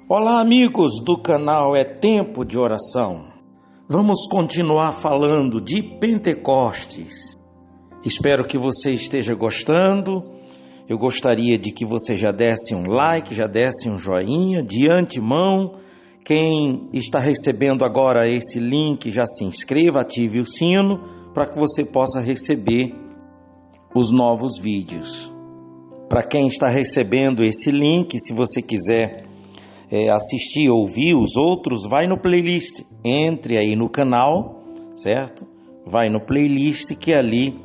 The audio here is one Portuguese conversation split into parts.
Olá, amigos do canal É Tempo de Oração. Vamos continuar falando de Pentecostes. Espero que você esteja gostando. Eu gostaria de que você já desse um like, já desse um joinha de antemão. Quem está recebendo agora esse link, já se inscreva, ative o sino para que você possa receber os novos vídeos. Para quem está recebendo esse link, se você quiser assistir, ouvir os outros, vai no playlist, entre aí no canal, certo? Vai no playlist que ali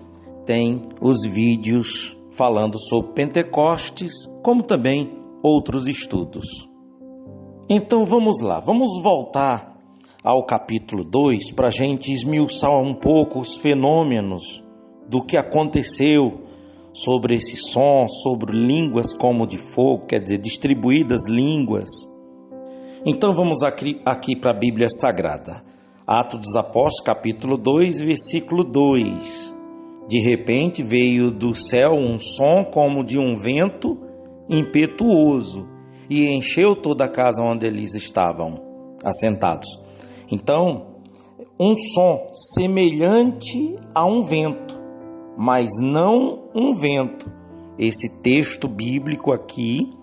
tem os vídeos falando sobre Pentecostes, como também outros estudos. Então vamos lá, vamos voltar ao capítulo 2 para a gente esmiuçar um pouco os fenômenos do que aconteceu sobre esse som, sobre línguas como de fogo, quer dizer, distribuídas línguas. Então vamos aqui para a Bíblia Sagrada. Atos dos Apóstolos, capítulo 2, versículo 2. De repente veio do céu um som como de um vento impetuoso e encheu toda a casa onde eles estavam assentados. Então, um som semelhante a um vento, mas não um vento. Esse texto bíblico aqui,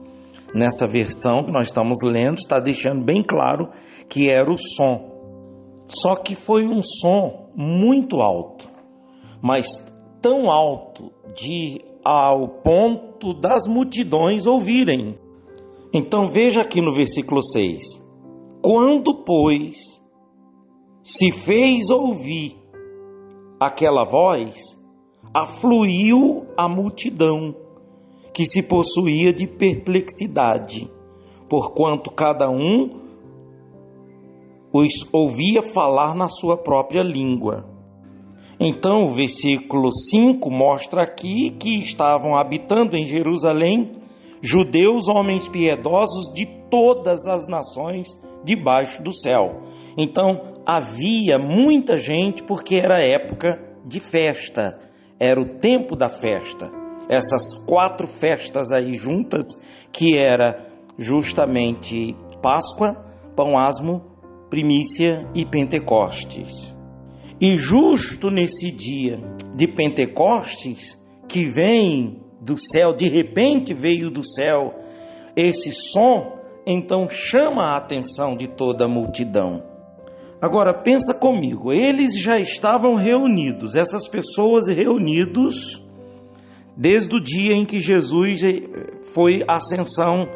nessa versão que nós estamos lendo, está deixando bem claro que era o som. Só que foi um som muito alto, mas tão alto ao ponto das multidões ouvirem. Então veja aqui no versículo 6. Quando, pois, se fez ouvir aquela voz, afluiu a multidão, que se possuía de perplexidade, porquanto cada um os ouvia falar na sua própria língua. Então o versículo 5 mostra aqui que estavam habitando em Jerusalém judeus, homens piedosos de todas as nações debaixo do céu. Então havia muita gente, porque era época de festa, era o tempo da festa. Essas 4 festas aí juntas, que era justamente Páscoa, Pão Asmo, Primícia e Pentecostes. E justo nesse dia de Pentecostes, que vem do céu, de repente veio do céu esse som, então chama a atenção de toda a multidão. Agora pensa comigo, eles já estavam reunidos, essas pessoas reunidos desde o dia em que Jesus foi ascensão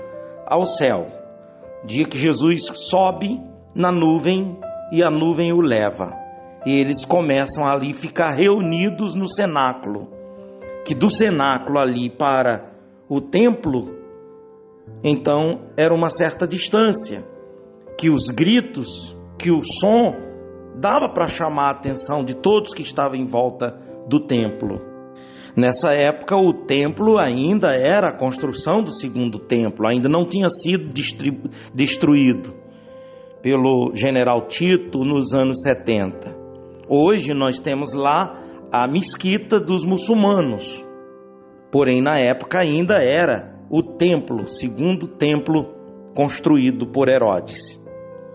ao céu, dia que Jesus sobe na nuvem e a nuvem o leva, e eles começam ali a ficar reunidos no cenáculo, que do cenáculo ali para o templo, então era uma certa distância, que os gritos, que o som dava para chamar a atenção de todos que estavam em volta do templo. Nessa época o templo ainda era a construção do segundo templo, ainda não tinha sido destruído pelo general Tito nos anos 70. Hoje nós temos lá a mesquita dos muçulmanos, porém na época ainda era o templo, segundo templo construído por Herodes.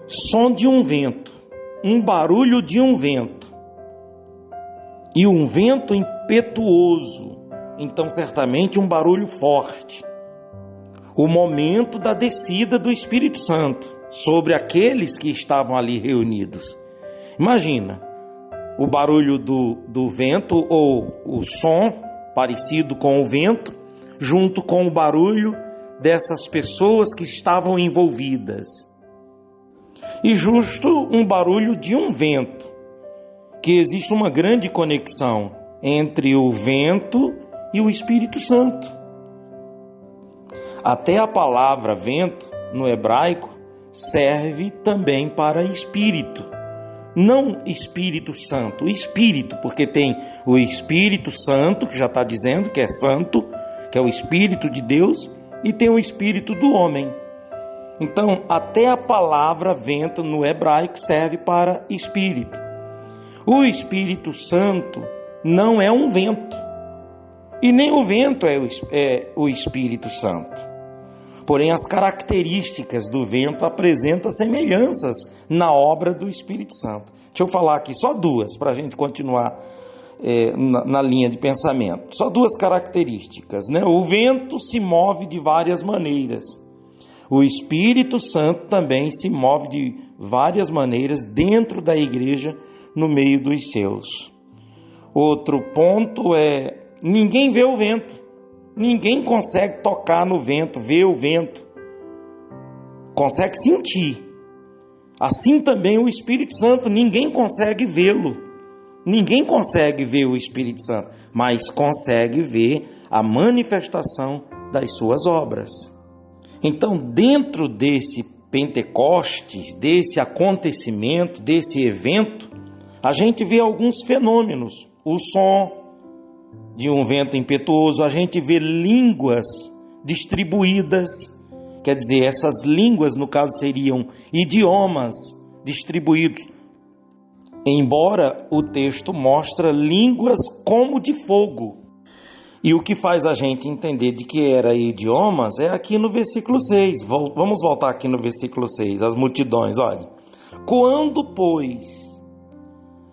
Som de um vento, um barulho de um vento, e um vento impetuoso, então certamente um barulho forte. O momento da descida do Espírito Santo sobre aqueles que estavam ali reunidos. Imagina o barulho do vento, ou o som parecido com o vento, junto com o barulho dessas pessoas que estavam envolvidas. E justo um barulho de um vento, que existe uma grande conexão entre o vento e o Espírito Santo. Até a palavra vento, no hebraico, serve também para espírito. Não Espírito Santo, Espírito, porque tem o Espírito Santo, que já está dizendo que é santo, que é o Espírito de Deus, e tem o Espírito do homem. Então, até a palavra vento no hebraico serve para espírito. O Espírito Santo não é um vento, e nem o vento é o Espírito Santo. Porém, as características do vento apresentam semelhanças na obra do Espírito Santo. Deixa eu falar aqui só duas, para a gente continuar na linha de pensamento. Só duas características, né? O vento se move de várias maneiras. O Espírito Santo também se move de várias maneiras dentro da igreja, no meio dos seus. Outro ponto é, ninguém vê o vento. Ninguém consegue tocar no vento, ver o vento. Consegue sentir. Assim também o Espírito Santo, ninguém consegue vê-lo. Ninguém consegue ver o Espírito Santo, mas consegue ver a manifestação das suas obras. Então, dentro desse Pentecostes, desse acontecimento, desse evento, a gente vê alguns fenômenos. O som de um vento impetuoso, a gente vê línguas distribuídas, quer dizer, essas línguas no caso seriam idiomas distribuídos, embora o texto mostra línguas como de fogo. E o que faz a gente entender de que era idiomas é aqui no versículo 6, vamos voltar aqui no versículo 6, as multidões, olha. Quando, pois,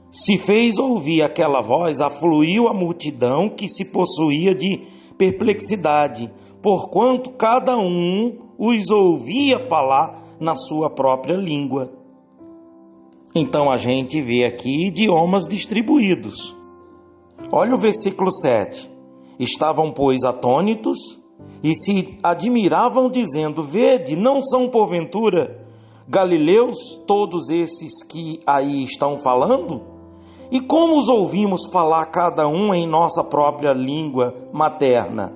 se fez ouvir aquela voz, afluiu a multidão que se possuía de perplexidade, porquanto cada um os ouvia falar na sua própria língua. Então a gente vê aqui idiomas distribuídos. Olha o versículo 7. Estavam, pois, atônitos e se admiravam, dizendo: vede, não são porventura galileus todos esses que aí estão falando? E como os ouvimos falar cada um em nossa própria língua materna?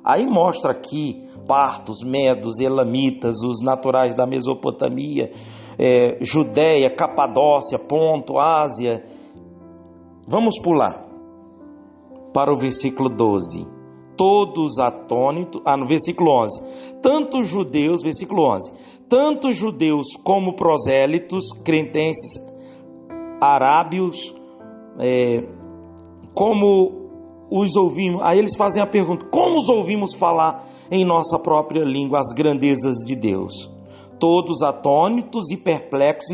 Aí mostra aqui partos, medos, elamitas, os naturais da Mesopotâmia, Judéia, Capadócia, Ponto, Ásia. Vamos pular para o versículo 12. Todos atônitos, no versículo 11. Tanto judeus, versículo 11. Tanto judeus como prosélitos, cretenses, arábios, como os ouvimos, aí eles fazem a pergunta: como os ouvimos falar em nossa própria língua as grandezas de Deus? Todos atônitos e perplexos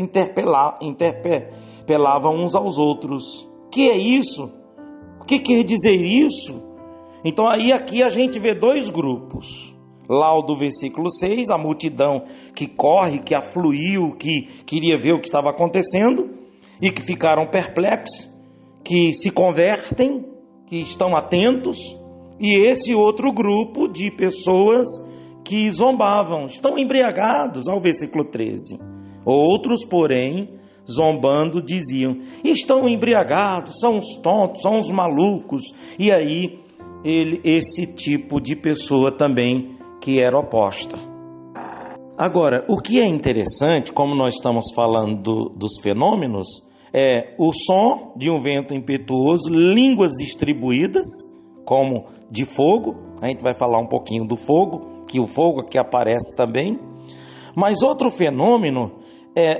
interpelavam uns aos outros: que é isso? O que quer dizer isso? Então aí aqui a gente vê dois grupos. Lá o do versículo 6, a multidão que corre, que afluiu, que queria ver o que estava acontecendo e que ficaram perplexos, que se convertem, que estão atentos, e esse outro grupo de pessoas que zombavam, estão embriagados, ao versículo 13. Outros, porém, zombando, diziam: estão embriagados, são os tontos, são os malucos. E aí, esse tipo de pessoa também que era oposta. Agora, o que é interessante, como nós estamos falando dos fenômenos, é o som de um vento impetuoso, línguas distribuídas, como de fogo. A gente vai falar um pouquinho do fogo, que o fogo aqui aparece também. Mas outro fenômeno,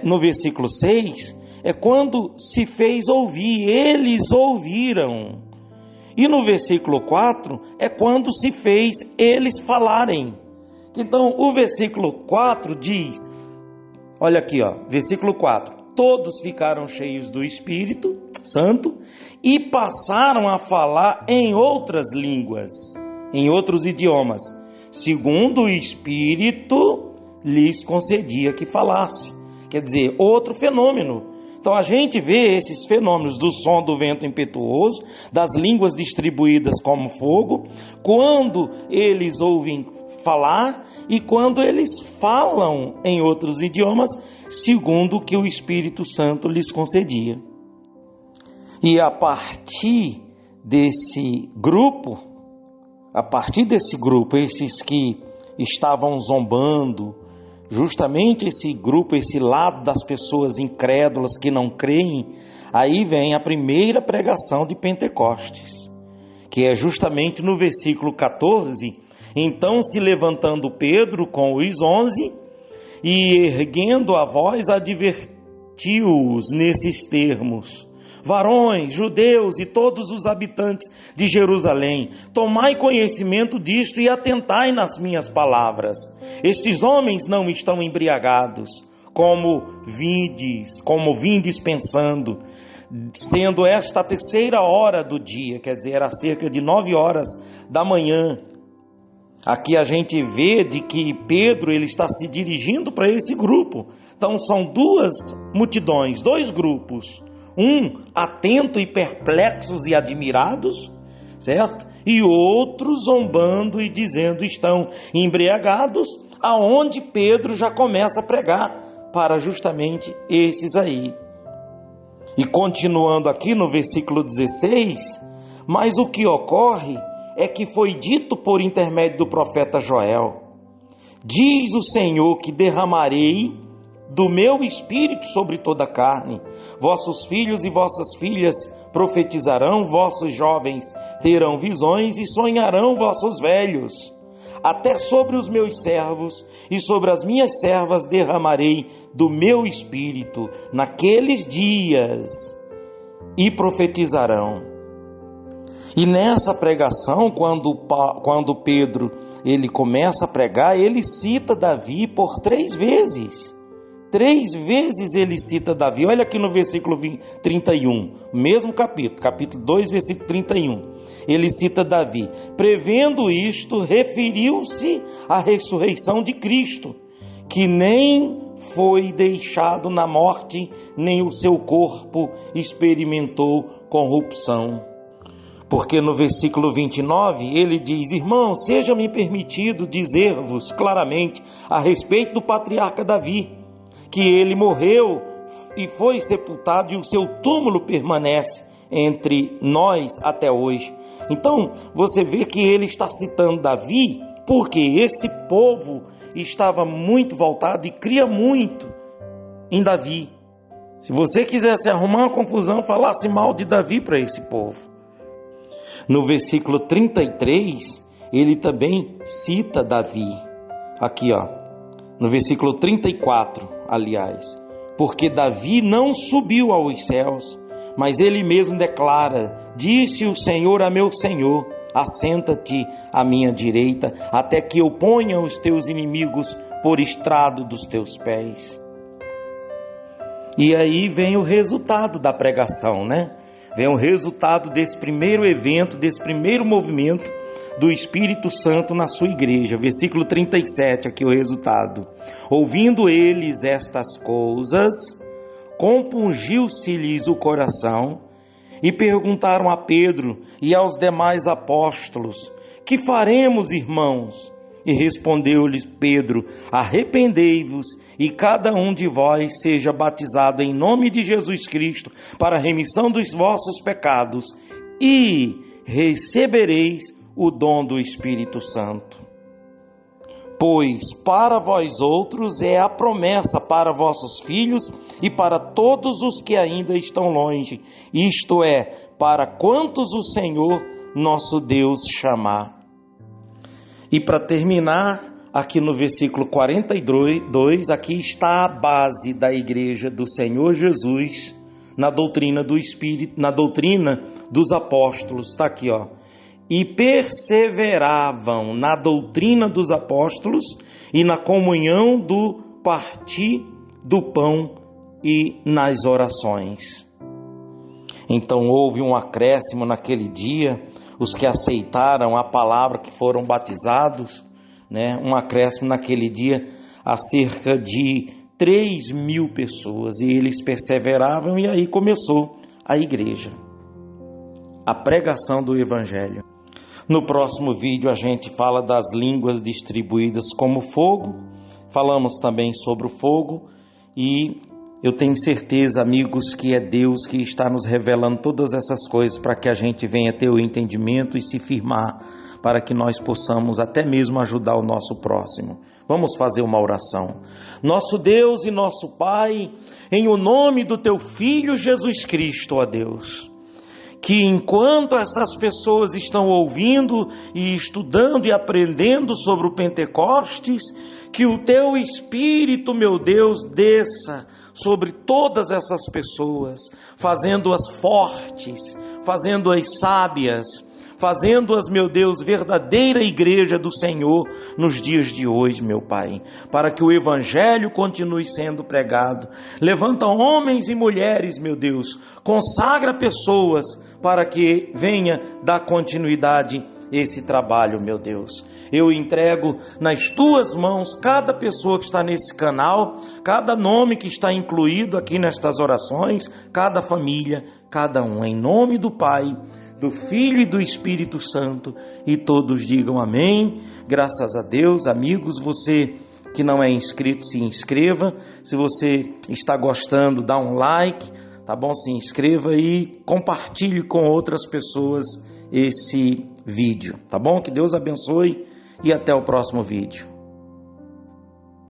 no versículo 6, é quando se fez ouvir, eles ouviram. E no versículo 4, é quando se fez eles falarem. Então, o versículo 4 diz, olha aqui, versículo 4. Todos ficaram cheios do Espírito Santo e passaram a falar em outras línguas, em outros idiomas, segundo o Espírito lhes concedia que falasse. Quer dizer, outro fenômeno. Então a gente vê esses fenômenos do som do vento impetuoso, das línguas distribuídas como fogo, quando eles ouvem falar e quando eles falam em outros idiomas, segundo o que o Espírito Santo lhes concedia. E a partir desse grupo, esses que estavam zombando, justamente esse grupo, esse lado das pessoas incrédulas que não creem, aí vem a primeira pregação de Pentecostes, que é justamente no versículo 14. Então, se levantando Pedro com os 11 e erguendo a voz, advertiu-os nesses termos: varões, judeus e todos os habitantes de Jerusalém, tomai conhecimento disto e atentai nas minhas palavras. Estes homens não estão embriagados, como vindes pensando, sendo esta a terceira hora do dia, quer dizer, era cerca de 9 horas da manhã. Aqui a gente vê de que Pedro ele está se dirigindo para esse grupo. Então são duas multidões, dois grupos. Um atento e perplexos e admirados, certo? E outro zombando e dizendo estão embriagados, aonde Pedro já começa a pregar para justamente esses aí. E continuando aqui no versículo 16, mas o que ocorre é que foi dito por intermédio do profeta Joel: diz o Senhor que derramarei do meu espírito sobre toda a carne. Vossos filhos e vossas filhas profetizarão, vossos jovens terão visões e sonharão vossos velhos. Até sobre os meus servos e sobre as minhas servas derramarei do meu espírito naqueles dias e profetizarão. E nessa pregação, quando Pedro ele começa a pregar, ele cita Davi por 3 vezes. 3 vezes ele cita Davi. Olha aqui no versículo 31, mesmo capítulo 2, versículo 31. Ele cita Davi. Prevendo isto, referiu-se à ressurreição de Cristo, que nem foi deixado na morte, nem o seu corpo experimentou corrupção. Porque no versículo 29 ele diz: irmãos, seja-me permitido dizer-vos claramente a respeito do patriarca Davi, que ele morreu e foi sepultado e o seu túmulo permanece entre nós até hoje. Então você vê que ele está citando Davi porque esse povo estava muito voltado e cria muito em Davi. Se você quisesse arrumar uma confusão, falasse mal de Davi para esse povo. No versículo 33, ele também cita Davi. Aqui, no versículo 34, aliás. Porque Davi não subiu aos céus, mas ele mesmo declara: disse o Senhor a meu Senhor, assenta-te à minha direita, até que eu ponha os teus inimigos por estrado dos teus pés. E aí vem o resultado da pregação, né? Vem o resultado desse primeiro evento, desse primeiro movimento do Espírito Santo na sua igreja. Versículo 37, aqui o resultado. Ouvindo eles estas coisas, compungiu-se-lhes o coração e perguntaram a Pedro e aos demais apóstolos: que faremos, irmãos? E respondeu-lhes Pedro: arrependei-vos e cada um de vós seja batizado em nome de Jesus Cristo para a remissão dos vossos pecados e recebereis o dom do Espírito Santo. Pois para vós outros é a promessa para vossos filhos e para todos os que ainda estão longe, isto é, para quantos o Senhor nosso Deus chamar. E para terminar, aqui no versículo 42, aqui está a base da igreja do Senhor Jesus na doutrina do Espírito, na doutrina dos apóstolos. Está aqui, E perseveravam na doutrina dos apóstolos e na comunhão do partir do pão e nas orações. Então houve um acréscimo naquele dia. Os que aceitaram a palavra, que foram batizados, né? Um acréscimo naquele dia a cerca de 3.000 pessoas, e eles perseveravam, e aí começou a igreja, a pregação do Evangelho. No próximo vídeo a gente fala das línguas distribuídas como fogo, falamos também sobre o fogo, e eu tenho certeza, amigos, que é Deus que está nos revelando todas essas coisas para que a gente venha ter o entendimento e se firmar, para que nós possamos até mesmo ajudar o nosso próximo. Vamos fazer uma oração. Nosso Deus e nosso Pai, em o nome do Teu Filho Jesus Cristo, ó Deus, que enquanto essas pessoas estão ouvindo e estudando e aprendendo sobre o Pentecostes, que o teu Espírito, meu Deus, desça sobre todas essas pessoas, fazendo-as fortes, fazendo-as sábias, fazendo-as, meu Deus, verdadeira igreja do Senhor nos dias de hoje, meu Pai, para que o Evangelho continue sendo pregado. Levanta homens e mulheres, meu Deus, consagra pessoas para que venha dar continuidade esse trabalho, meu Deus. Eu entrego nas tuas mãos cada pessoa que está nesse canal, cada nome que está incluído aqui nestas orações, cada família, cada um, em nome do Pai, do Filho e do Espírito Santo, e todos digam amém. Graças a Deus. Amigos, você que não é inscrito, se inscreva. Se você está gostando, dá um like, tá bom? Se inscreva e compartilhe com outras pessoas esse vídeo, tá bom? Que Deus abençoe e até o próximo vídeo.